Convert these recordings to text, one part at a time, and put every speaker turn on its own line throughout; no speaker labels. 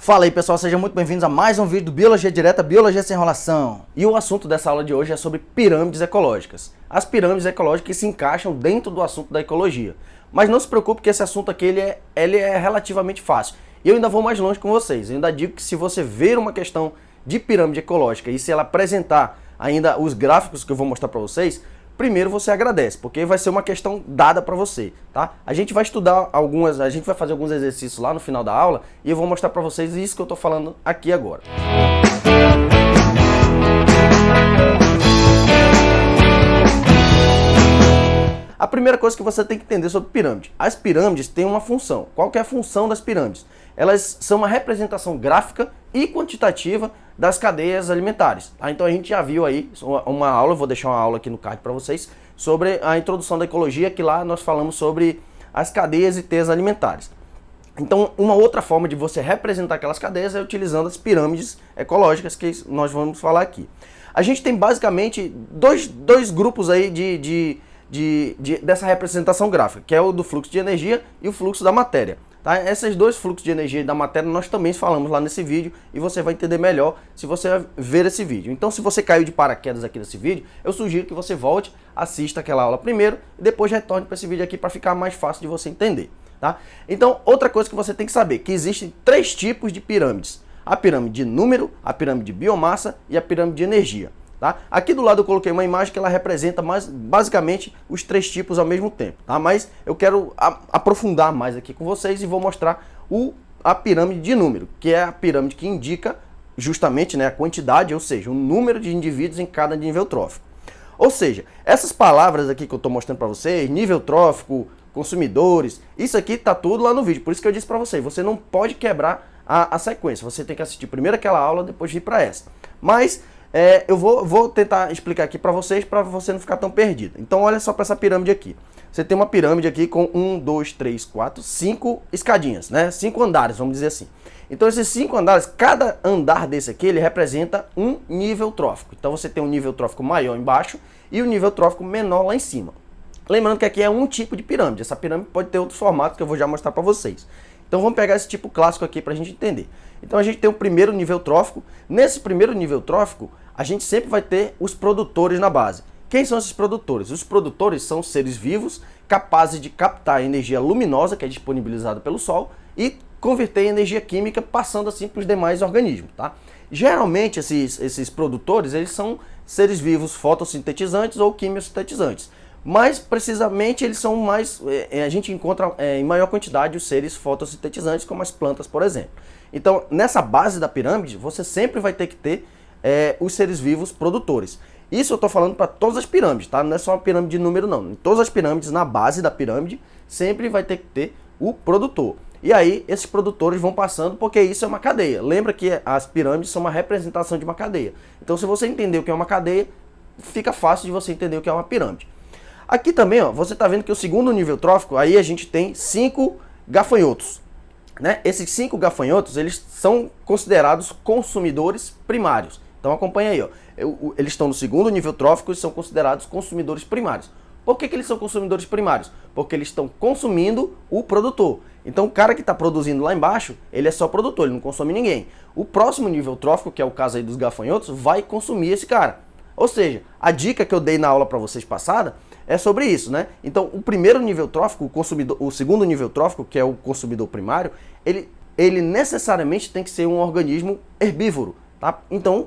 Fala aí pessoal, sejam muito bem-vindos a mais um vídeo do Biologia Direta, Biologia Sem Enrolação. E o assunto dessa aula de hoje é sobre pirâmides ecológicas. As pirâmides ecológicas se encaixam dentro do assunto da ecologia. Mas não se preocupe que esse assunto aqui ele é relativamente fácil. E eu ainda vou mais longe com vocês. Eu ainda digo que se você ver uma questão de pirâmide ecológica e se ela apresentar ainda os gráficos que eu vou mostrar para vocês, primeiro você agradece, porque vai ser uma questão dada para você, tá? A gente vai estudar a gente vai fazer alguns exercícios lá no final da aula e eu vou mostrar para vocês isso que eu tô falando aqui agora. A primeira coisa que você tem que entender sobre pirâmide. As pirâmides têm uma função. Qual que é a função das pirâmides? Elas são uma representação gráfica e quantitativa das cadeias alimentares. Tá? Então a gente já viu aí uma aula, eu vou deixar uma aula aqui no card para vocês, sobre a introdução da ecologia, que lá nós falamos sobre as cadeias e teias alimentares. Então uma outra forma de você representar aquelas cadeias é utilizando as pirâmides ecológicas, que nós vamos falar aqui. A gente tem basicamente dois grupos aí dessa representação gráfica, que é o do fluxo de energia e o fluxo da matéria. Tá? Esses dois fluxos de energia e da matéria nós também falamos lá nesse vídeo e você vai entender melhor se você ver esse vídeo. Então se você caiu de paraquedas aqui nesse vídeo, eu sugiro que você volte, assista aquela aula primeiro e depois retorne para esse vídeo aqui para ficar mais fácil de você entender. Tá? Então outra coisa que você tem que saber, que existem três tipos de pirâmides. A pirâmide de número, a pirâmide de biomassa e a pirâmide de energia. Tá? Aqui do lado eu coloquei uma imagem que ela representa basicamente os três tipos ao mesmo tempo. Tá? Mas eu quero aprofundar mais aqui com vocês e vou mostrar a pirâmide de número, que é a pirâmide que indica justamente, né, a quantidade, ou seja, o número de indivíduos em cada nível trófico. Ou seja, essas palavras aqui que eu estou mostrando para vocês, nível trófico, consumidores, isso aqui está tudo lá no vídeo. Por isso que eu disse para vocês, você não pode quebrar a sequência. Você tem que assistir primeiro aquela aula, depois vir para essa. Mas eu vou tentar explicar aqui para você não ficar tão perdido. Então olha só para essa pirâmide aqui. Você tem uma pirâmide aqui com 1, 2, 3, 4, 5 escadinhas, né? 5 andares, vamos dizer assim. Então esses 5 andares, cada andar desse aqui, ele representa um nível trófico. Então você tem um nível trófico maior embaixo e um nível trófico menor lá em cima. Lembrando que aqui é um tipo de pirâmide. Essa pirâmide pode ter outros formatos que eu vou já mostrar para vocês. Então vamos pegar esse tipo clássico aqui para a gente entender. Então a gente tem o primeiro nível trófico. Nesse primeiro nível trófico, a gente sempre vai ter os produtores na base. Quem são esses produtores? Os produtores são seres vivos capazes de captar a energia luminosa que é disponibilizada pelo Sol e converter em energia química, passando assim para os demais organismos. Tá? Geralmente esses produtores eles são seres vivos fotossintetizantes ou quimiosintetizantes. Mas precisamente eles são mais, a gente encontra em maior quantidade os seres fotossintetizantes, como as plantas, por exemplo. Então nessa base da pirâmide você sempre vai ter que ter os seres vivos produtores. Isso eu estou falando para todas as pirâmides, tá? Não é só uma pirâmide de número não. Em todas as pirâmides, na base da pirâmide, sempre vai ter que ter o produtor. E aí esses produtores vão passando porque isso é uma cadeia. Lembra que as pirâmides são uma representação de uma cadeia. Então se você entender o que é uma cadeia, fica fácil de você entender o que é uma pirâmide. Aqui também, ó, você está vendo que o segundo nível trófico, aí a gente tem 5 gafanhotos. Né? Esses 5 gafanhotos, eles são considerados consumidores primários. Então acompanha aí, ó. Eles estão no segundo nível trófico e são considerados consumidores primários. Por que eles são consumidores primários? Porque eles estão consumindo o produtor. Então o cara que está produzindo lá embaixo, ele é só produtor, ele não consome ninguém. O próximo nível trófico, que é o caso aí dos gafanhotos, vai consumir esse cara. Ou seja, a dica que eu dei na aula para vocês passada é sobre isso, né? Então o primeiro nível trófico, o segundo nível trófico, que é o consumidor primário, ele necessariamente tem que ser um organismo herbívoro. Tá? Então,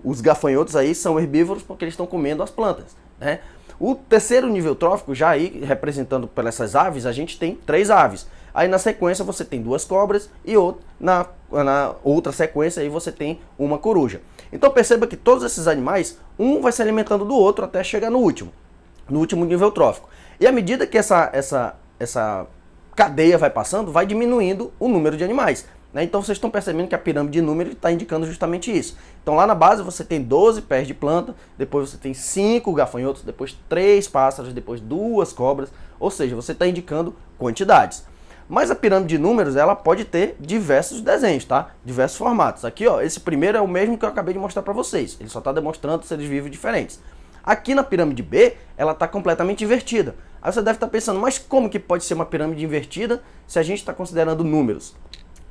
os gafanhotos aí são herbívoros porque eles estão comendo as plantas. Né? O terceiro nível trófico, já aí representando pelas essas aves, a gente tem 3 aves. Aí na sequência você tem 2 cobras e na outra sequência aí você tem uma coruja. Então perceba que todos esses animais, um vai se alimentando do outro até chegar no último nível trófico. E à medida que essa cadeia vai passando, vai diminuindo o número de animais. Então vocês estão percebendo que a pirâmide de número está indicando justamente isso. Então lá na base você tem 12 pés de planta, depois você tem 5 gafanhotos, depois 3 pássaros, depois 2 cobras, ou seja, você está indicando quantidades. Mas a pirâmide de números ela pode ter diversos desenhos, tá? Diversos formatos. Aqui, ó, esse primeiro é o mesmo que eu acabei de mostrar para vocês. Ele só está demonstrando seres vivos diferentes. Aqui na pirâmide B, ela está completamente invertida. Aí você deve estar pensando, mas como que pode ser uma pirâmide invertida se a gente está considerando números?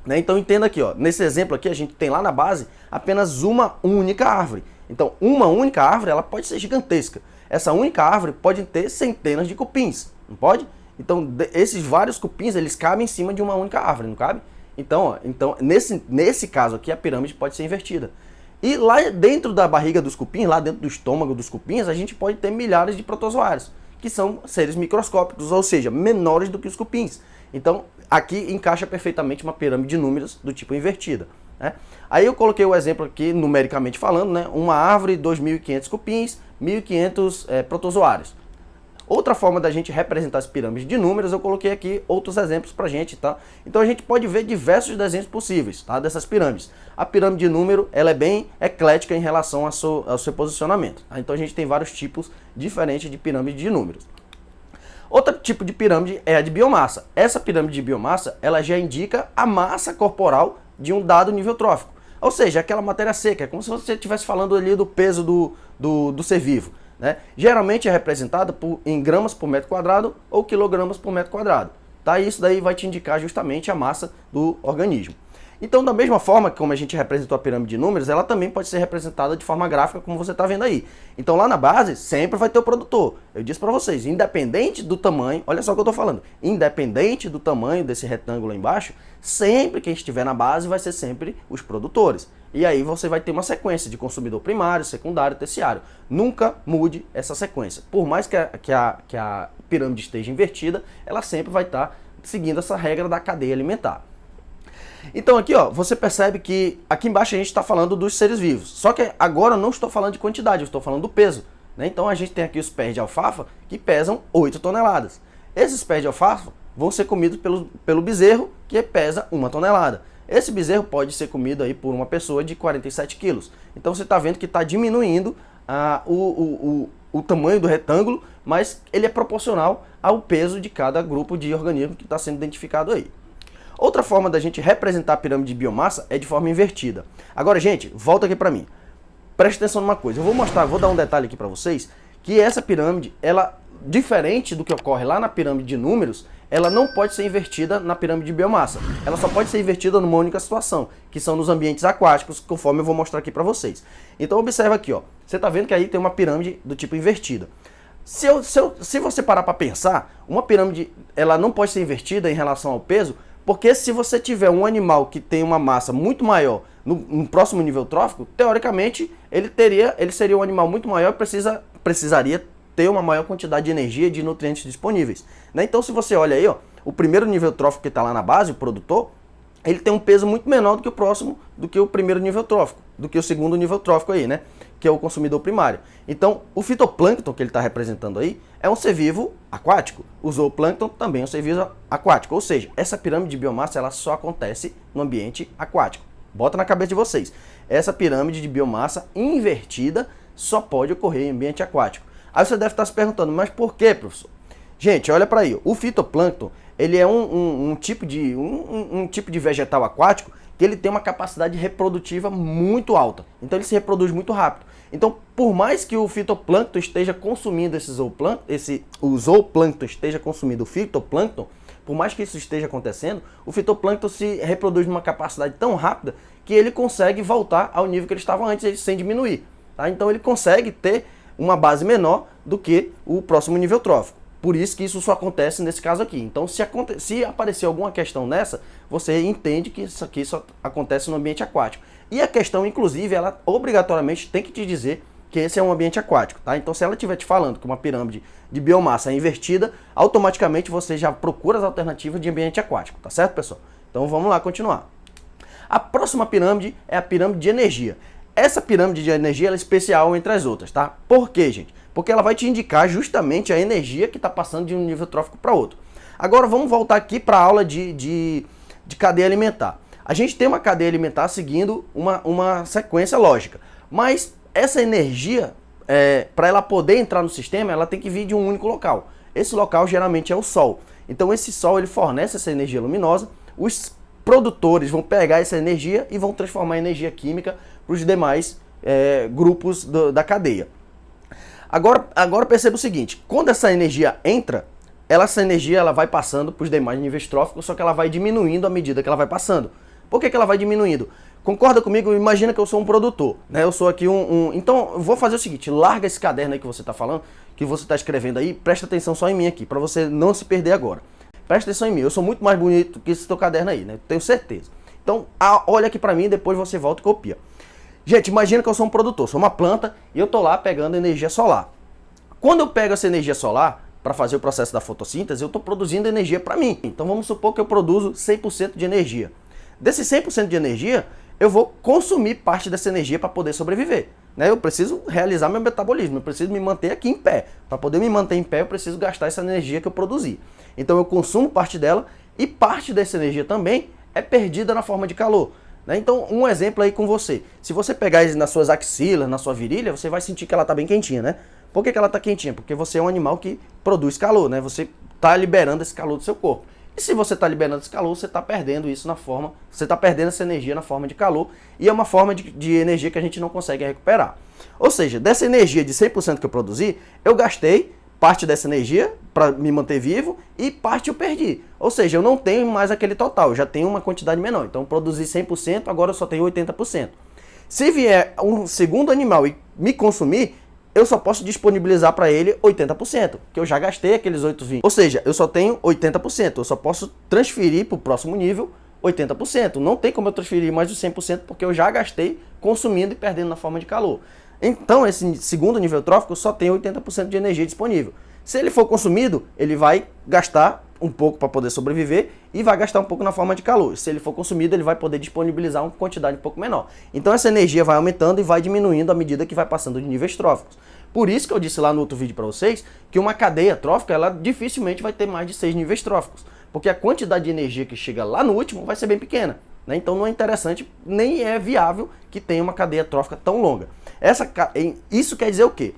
né? Então entenda aqui, ó, nesse exemplo aqui a gente tem lá na base apenas uma única árvore. Então uma única árvore ela pode ser gigantesca. Essa única árvore pode ter centenas de cupins, não pode? Então esses vários cupins eles cabem em cima de uma única árvore, não cabe? Então, nesse caso aqui a pirâmide pode ser invertida. E lá dentro da barriga dos cupins, lá dentro do estômago dos cupins, a gente pode ter milhares de protozoários, que são seres microscópicos, ou seja, menores do que os cupins. Então, aqui encaixa perfeitamente uma pirâmide de números do tipo invertida, né? Aí eu coloquei o exemplo aqui, numericamente falando, né? Uma árvore, 2.500 cupins, 1.500 protozoários. Outra forma da gente representar as pirâmides de números, eu coloquei aqui outros exemplos pra gente, tá? Então a gente pode ver diversos desenhos possíveis, tá? Dessas pirâmides. A pirâmide de número, ela é bem eclética em relação ao seu posicionamento, tá? Então a gente tem vários tipos diferentes de pirâmide de números. Outro tipo de pirâmide é a de biomassa. Essa pirâmide de biomassa, ela já indica a massa corporal de um dado nível trófico. Ou seja, aquela matéria seca, é como se você estivesse falando ali do peso do ser vivo, né? Geralmente é representada em gramas por metro quadrado ou quilogramas por metro quadrado. Tá? Isso daí vai te indicar justamente a massa do organismo. Então, da mesma forma que como a gente representou a pirâmide de números, ela também pode ser representada de forma gráfica, como você está vendo aí. Então, lá na base, sempre vai ter o produtor. Eu disse para vocês, independente do tamanho, olha só o que eu estou falando, independente do tamanho desse retângulo aí embaixo, sempre quem estiver na base vai ser sempre os produtores. E aí você vai ter uma sequência de consumidor primário, secundário, terciário. Nunca mude essa sequência. Por mais que a pirâmide esteja invertida, ela sempre vai estar seguindo essa regra da cadeia alimentar. Então aqui, ó, você percebe que aqui embaixo a gente está falando dos seres vivos. Só que agora eu não estou falando de quantidade, eu estou falando do peso, né? Então a gente tem aqui os pés de alfafa que pesam 8 toneladas. Esses pés de alfafa vão ser comidos pelo bezerro, que pesa 1 tonelada. Esse bezerro pode ser comido aí por uma pessoa de 47 quilos. Então você está vendo que está diminuindo o tamanho do retângulo, mas ele é proporcional ao peso de cada grupo de organismo que está sendo identificado aí. Outra forma da gente representar a pirâmide de biomassa é de forma invertida. Agora, gente, volta aqui para mim. Preste atenção numa coisa. Eu vou dar um detalhe aqui para vocês, que essa pirâmide, ela, diferente do que ocorre lá na pirâmide de números, ela não pode ser invertida na pirâmide de biomassa. Ela só pode ser invertida numa única situação, que são nos ambientes aquáticos, conforme eu vou mostrar aqui para vocês. Então observa aqui, ó. Você está vendo que aí tem uma pirâmide do tipo invertida. Se você parar para pensar, uma pirâmide ela não pode ser invertida em relação ao peso, porque se você tiver um animal que tem uma massa muito maior no próximo nível trófico, teoricamente ele seria um animal muito maior e precisaria ter uma maior quantidade de energia e de nutrientes disponíveis, né? Então se você olha aí, ó, o primeiro nível trófico que está lá na base, o produtor, ele tem um peso muito menor do que o próximo, do que o primeiro nível trófico, do que o segundo nível trófico aí, né? Que é o consumidor primário. Então, o fitoplâncton que ele está representando aí é um ser vivo aquático. O zooplâncton também é um ser vivo aquático. Ou seja, essa pirâmide de biomassa ela só acontece no ambiente aquático. Bota na cabeça de vocês. Essa pirâmide de biomassa invertida só pode ocorrer em ambiente aquático. Aí você deve estar se perguntando, mas por quê, professor? Gente, olha para aí. O fitoplâncton ele é um tipo de vegetal aquático que ele tem uma capacidade reprodutiva muito alta. Então ele se reproduz muito rápido. Então, por mais que o fitoplâncton esteja consumindo o zooplâncton esteja consumindo o fitoplâncton, por mais que isso esteja acontecendo, o fitoplâncton se reproduz numa capacidade tão rápida que ele consegue voltar ao nível que ele estava antes, sem diminuir. Tá? Então ele consegue ter uma base menor do que o próximo nível trófico. Por isso que isso só acontece nesse caso aqui. Então, se aparecer alguma questão nessa, você entende que isso aqui só acontece no ambiente aquático. E a questão, inclusive, ela obrigatoriamente tem que te dizer que esse é um ambiente aquático, tá? Então, se ela estiver te falando que uma pirâmide de biomassa é invertida, automaticamente você já procura as alternativas de ambiente aquático, tá certo, pessoal? Então, vamos lá continuar. A próxima pirâmide é a pirâmide de energia. Essa pirâmide de energia ela é especial entre as outras, tá? Por quê, gente? Porque ela vai te indicar justamente a energia que está passando de um nível trófico para outro. Agora vamos voltar aqui para a aula de cadeia alimentar. A gente tem uma cadeia alimentar seguindo uma sequência lógica, mas essa energia, para ela poder entrar no sistema, ela tem que vir de um único local. Esse local geralmente é o Sol. Então esse Sol ele fornece essa energia luminosa, os produtores vão pegar essa energia e vão transformar em energia química para os demais grupos da cadeia. Agora perceba o seguinte, quando essa energia entra, essa energia ela vai passando para os demais níveis tróficos, só que ela vai diminuindo à medida que ela vai passando. Por que ela vai diminuindo? Concorda comigo? Imagina que eu sou um produtor, né? Eu sou aqui Então, eu vou fazer o seguinte, larga esse caderno aí que você está falando, que você está escrevendo aí, presta atenção só em mim aqui, para você não se perder agora. Presta atenção em mim, eu sou muito mais bonito que esse teu caderno aí, né? Tenho certeza. Então, olha aqui para mim, depois você volta e copia. Gente, imagina que eu sou um produtor, sou uma planta e eu tô lá pegando energia solar. Quando eu pego essa energia solar para fazer o processo da fotossíntese, eu estou produzindo energia para mim. Então vamos supor que eu produzo 100% de energia. Desse 100% de energia, eu vou consumir parte dessa energia para poder sobreviver. Né? Eu preciso realizar meu metabolismo, eu preciso me manter aqui em pé. Para poder me manter em pé, eu preciso gastar essa energia que eu produzi. Então eu consumo parte dela e parte dessa energia também é perdida na forma de calor. Né? Então, um exemplo aí com você. Se você pegar nas suas axilas, na sua virilha, você vai sentir que ela está bem quentinha, né? Por que ela está quentinha? Porque você é um animal que produz calor, né? Você está liberando esse calor do seu corpo. E se você está liberando esse calor, você está perdendo isso na forma... Você está perdendo essa energia na forma de calor e é uma forma de energia que a gente não consegue recuperar. Ou seja, dessa energia de 100% que eu produzi, eu gastei parte dessa energia para me manter vivo e parte eu perdi. Ou seja, eu não tenho mais aquele total, eu já tenho uma quantidade menor. Então eu produzi 100%, agora eu só tenho 80%. Se vier um segundo animal e me consumir, eu só posso disponibilizar para ele 80%, que eu já gastei aqueles 8,20. Ou seja, eu só tenho 80%, eu só posso transferir para o próximo nível 80%. Não tem como eu transferir mais de 100% porque eu já gastei consumindo e perdendo na forma de calor. Então, esse segundo nível trófico só tem 80% de energia disponível. Se ele for consumido, ele vai gastar um pouco para poder sobreviver e vai gastar um pouco na forma de calor. Se ele for consumido, ele vai poder disponibilizar uma quantidade um pouco menor. Então, essa energia vai aumentando e vai diminuindo à medida que vai passando de níveis tróficos. Por isso que eu disse lá no outro vídeo para vocês que uma cadeia trófica, ela dificilmente vai ter mais de 6 níveis tróficos, porque a quantidade de energia que chega lá no último vai ser bem pequena. Né? Então não é interessante, nem é viável que tenha uma cadeia trófica tão longa. Isso quer dizer o quê?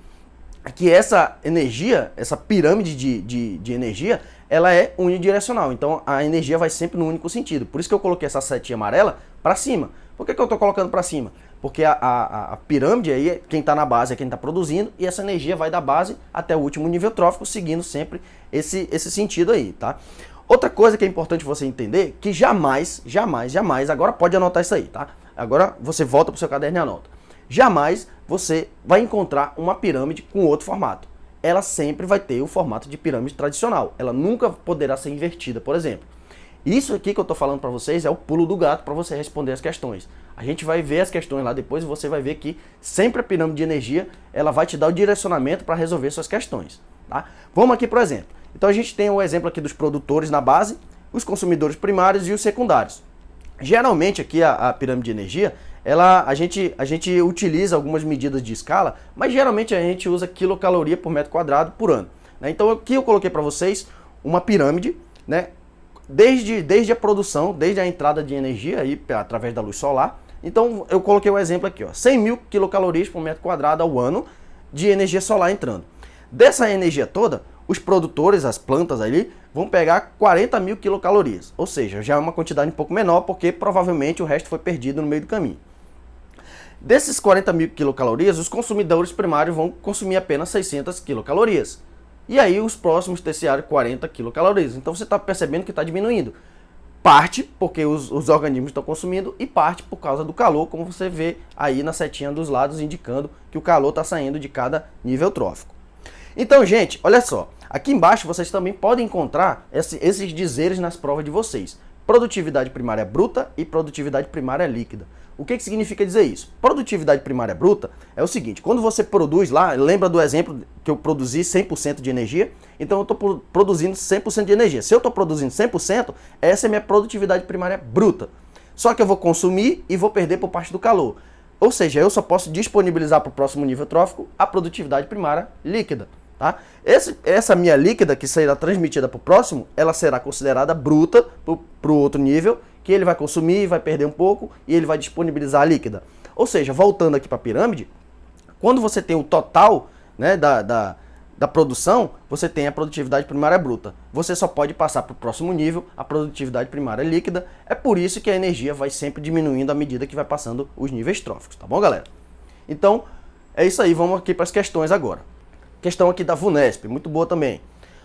Que essa energia, essa pirâmide de energia, ela é unidirecional. Então a energia vai sempre no único sentido. Por isso que eu coloquei essa setinha amarela para cima. Por que eu estou colocando para cima? Porque a pirâmide aí, quem está na base é quem está produzindo, e essa energia vai da base até o último nível trófico, seguindo sempre esse sentido aí, tá? Outra coisa que é importante você entender, que jamais, agora pode anotar isso aí, tá? Agora você volta para o seu caderno e anota. Jamais você vai encontrar uma pirâmide com outro formato. Ela sempre vai ter o formato de pirâmide tradicional. Ela nunca poderá ser invertida, por exemplo. Isso aqui que eu estou falando para vocês é o pulo do gato para você responder as questões. A gente vai ver as questões lá depois e você vai ver que sempre a pirâmide de energia ela vai te dar o direcionamento para resolver suas questões. Tá? Vamos aqui para o exemplo. Então a gente tem o exemplo aqui dos produtores na base, os consumidores primários e os secundários. Geralmente aqui a pirâmide de energia, a gente utiliza algumas medidas de escala, mas geralmente a gente usa quilocaloria por metro quadrado por ano. Né? Então aqui eu coloquei para vocês uma pirâmide, né? Desde a produção, desde a entrada de energia aí, através da luz solar. Então eu coloquei um exemplo aqui, ó, 100 mil quilocalorias por metro quadrado ao ano de energia solar entrando. Dessa energia toda, os produtores, as plantas ali, vão pegar 40 mil quilocalorias. Ou seja, já é uma quantidade um pouco menor, porque provavelmente o resto foi perdido no meio do caminho. Desses 40 mil quilocalorias, os consumidores primários vão consumir apenas 600 quilocalorias. E aí os próximos terciários 40 quilocalorias. Então você está percebendo que está diminuindo. Parte porque os organismos estão consumindo e parte por causa do calor, como você vê aí na setinha dos lados indicando que o calor está saindo de cada nível trófico. Então, gente, olha só. Aqui embaixo vocês também podem encontrar esses dizeres nas provas de vocês. Produtividade primária bruta e produtividade primária líquida. O que significa dizer isso? Produtividade primária bruta é o seguinte, quando você produz lá, lembra do exemplo que eu produzi 100% de energia? Então eu estou produzindo 100% de energia. Se eu estou produzindo 100%, essa é a minha produtividade primária bruta. Só que eu vou consumir e vou perder por parte do calor. Ou seja, eu só posso disponibilizar para o próximo nível trófico a produtividade primária líquida. Tá? Essa minha líquida que será transmitida para o próximo, ela será considerada bruta para o outro nível, que ele vai consumir, vai perder um pouco e ele vai disponibilizar a líquida. Ou seja, voltando aqui para a pirâmide, quando você tem o total, né, da produção, você tem a produtividade primária bruta. Você só pode passar para o próximo nível a produtividade primária líquida. É por isso que a energia vai sempre diminuindo à medida que vai passando os níveis tróficos. Tá bom, galera? Então, é isso aí. Vamos aqui para as questões agora. Questão aqui da VUNESP, muito boa também.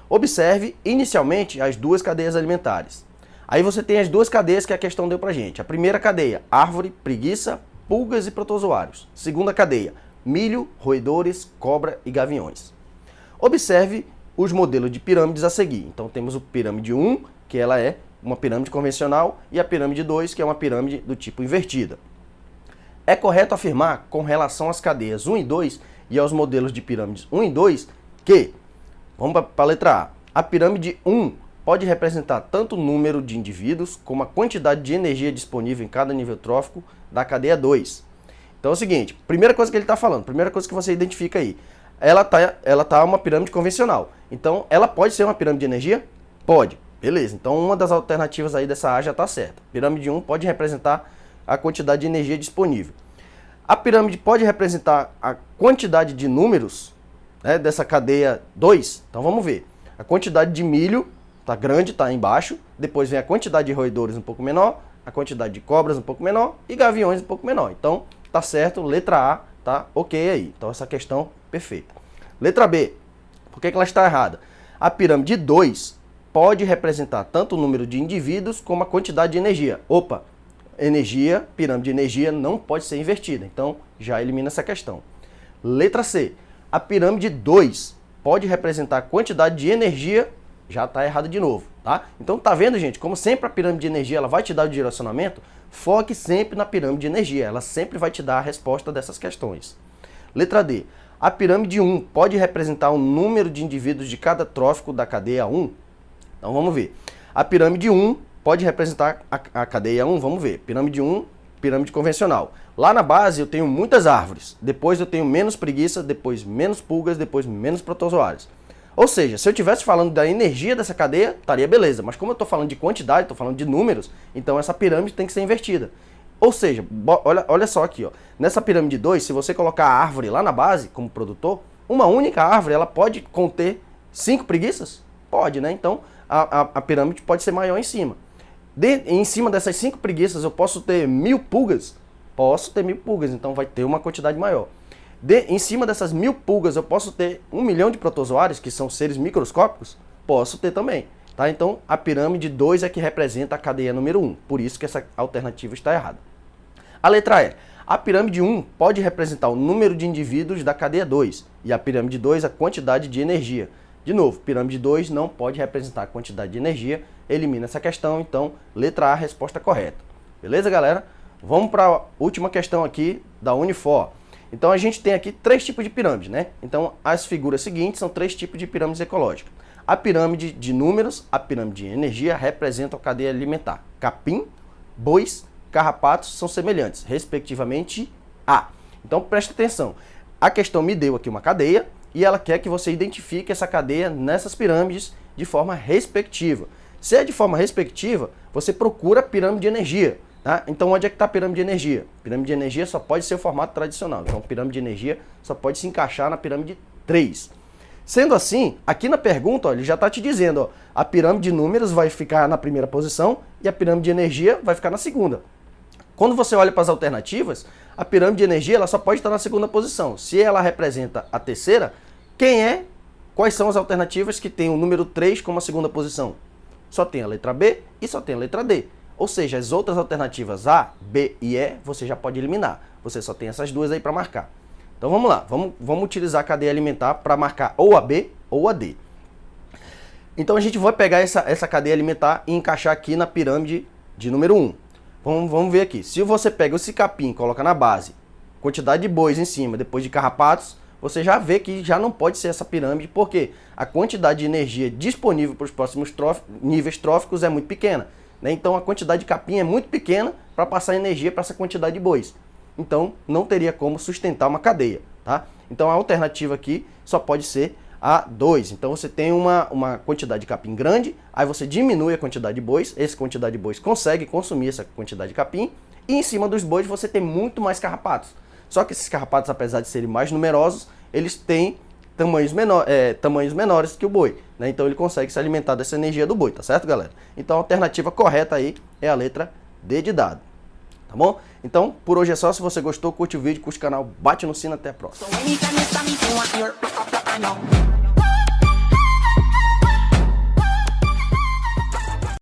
Observe inicialmente as duas cadeias alimentares. Aí você tem as duas cadeias que a questão deu pra gente. A primeira cadeia, árvore, preguiça, pulgas e protozoários. Segunda cadeia, milho, roedores, cobra e gaviões. Observe os modelos de pirâmides a seguir. Então temos o pirâmide 1, que ela é uma pirâmide convencional, e a pirâmide 2, que é uma pirâmide do tipo invertida. É correto afirmar, com relação às cadeias 1 e 2 e aos modelos de pirâmides 1 e 2, que, vamos para a letra A, a pirâmide 1 pode representar tanto o número de indivíduos como a quantidade de energia disponível em cada nível trófico da cadeia 2. Então é o seguinte, primeira coisa que ele está falando, primeira coisa que você identifica aí, ela tá uma pirâmide convencional. Então ela pode ser uma pirâmide de energia? Pode. Beleza, então uma das alternativas aí dessa A já está certa. Pirâmide 1 pode representar a quantidade de energia disponível. A pirâmide pode representar a quantidade de números, né, dessa cadeia 2. Então vamos ver. A quantidade de milho está grande, está embaixo. Depois vem a quantidade de roedores um pouco menor, a quantidade de cobras um pouco menor e gaviões um pouco menor. Então tá certo, letra A tá ok aí. Então essa questão perfeita. Letra B, por que ela está errada? A pirâmide 2 pode representar tanto o número de indivíduos como a quantidade de energia. Opa, energia, pirâmide de energia não pode ser invertida, então já elimina essa questão. Letra C, a pirâmide 2 pode representar a quantidade de energia, já está errado de novo, tá? Então tá vendo, gente, como sempre a pirâmide de energia ela vai te dar o direcionamento, foque sempre na pirâmide de energia, ela sempre vai te dar a resposta dessas questões. Letra D, a pirâmide 1 pode representar o número de indivíduos de cada trófico da cadeia 1? Então vamos ver. A pirâmide 1 pode representar a cadeia 1, vamos ver. Pirâmide 1, pirâmide convencional. Lá na base eu tenho muitas árvores, depois eu tenho menos preguiça, depois menos pulgas, depois menos protozoários. Ou seja, se eu estivesse falando da energia dessa cadeia, estaria beleza. Mas como eu estou falando de quantidade, estou falando de números, então essa pirâmide tem que ser invertida. Ou seja, olha só aqui, ó. Nessa pirâmide 2, se você colocar a árvore lá na base, como produtor, uma única árvore ela pode conter 5 preguiças? Pode, né? Então a pirâmide pode ser maior em cima. Em cima dessas 5 preguiças eu posso ter 1000 pulgas? Posso ter 1000 pulgas, então vai ter uma quantidade maior. Em cima dessas 1000 pulgas eu posso ter 1 milhão de protozoários, que são seres microscópicos? Posso ter também. Tá? Então a pirâmide 2 é que representa a cadeia número 1, por isso que essa alternativa está errada. A letra E. A pirâmide 1 pode representar o número de indivíduos da cadeia 2 e a pirâmide 2 a quantidade de energia. De novo, pirâmide 2 não pode representar a quantidade de energia, elimina essa questão, então letra A, resposta correta. Beleza, galera? Vamos para a última questão aqui da Unifor. Então a gente tem aqui 3 tipos de pirâmide, né? Então as figuras seguintes são 3 tipos de pirâmides ecológicas. A pirâmide de números, a pirâmide de energia representam a cadeia alimentar. Capim, bois, carrapatos são semelhantes, respectivamente A. Então preste atenção, a questão me deu aqui uma cadeia e ela quer que você identifique essa cadeia nessas pirâmides de forma respectiva. Se é de forma respectiva, você procura a pirâmide de energia. Tá? Então onde é que está a pirâmide de energia? Pirâmide de energia só pode ser o formato tradicional, então a pirâmide de energia só pode se encaixar na pirâmide 3. Sendo assim, aqui na pergunta, ó, ele já está te dizendo, ó, a pirâmide de números vai ficar na primeira posição e a pirâmide de energia vai ficar na segunda. Quando você olha para as alternativas, a pirâmide de energia ela só pode estar na segunda posição. Se ela representa a terceira, quais são as alternativas que tem o número 3 como a segunda posição? Só tem a letra B e só tem a letra D. Ou seja, as outras alternativas A, B e E, você já pode eliminar. Você só tem essas duas aí para marcar. Então vamos lá, vamos utilizar a cadeia alimentar para marcar ou a B ou a D. Então a gente vai pegar essa cadeia alimentar e encaixar aqui na pirâmide de número 1. Vamos ver aqui. Se você pega esse capim e coloca na base, quantidade de bois em cima, depois de carrapatos, você já vê que já não pode ser essa pirâmide, porque a quantidade de energia disponível para os próximos níveis tróficos é muito pequena. Né? Então a quantidade de capim é muito pequena para passar energia para essa quantidade de bois. Então não teria como sustentar uma cadeia. Tá? Então a alternativa aqui só pode ser a 2. Então você tem uma quantidade de capim grande, aí você diminui a quantidade de bois, essa quantidade de bois consegue consumir essa quantidade de capim, e em cima dos bois você tem muito mais carrapatos. Só que esses carrapatos, apesar de serem mais numerosos, eles têm tamanhos menores que o boi. Né? Então ele consegue se alimentar dessa energia do boi, tá certo, galera? Então a alternativa correta aí é a letra D de dado. Tá bom? Então, por hoje é só. Se você gostou, curte o vídeo, curte o canal, bate no sino, até a próxima.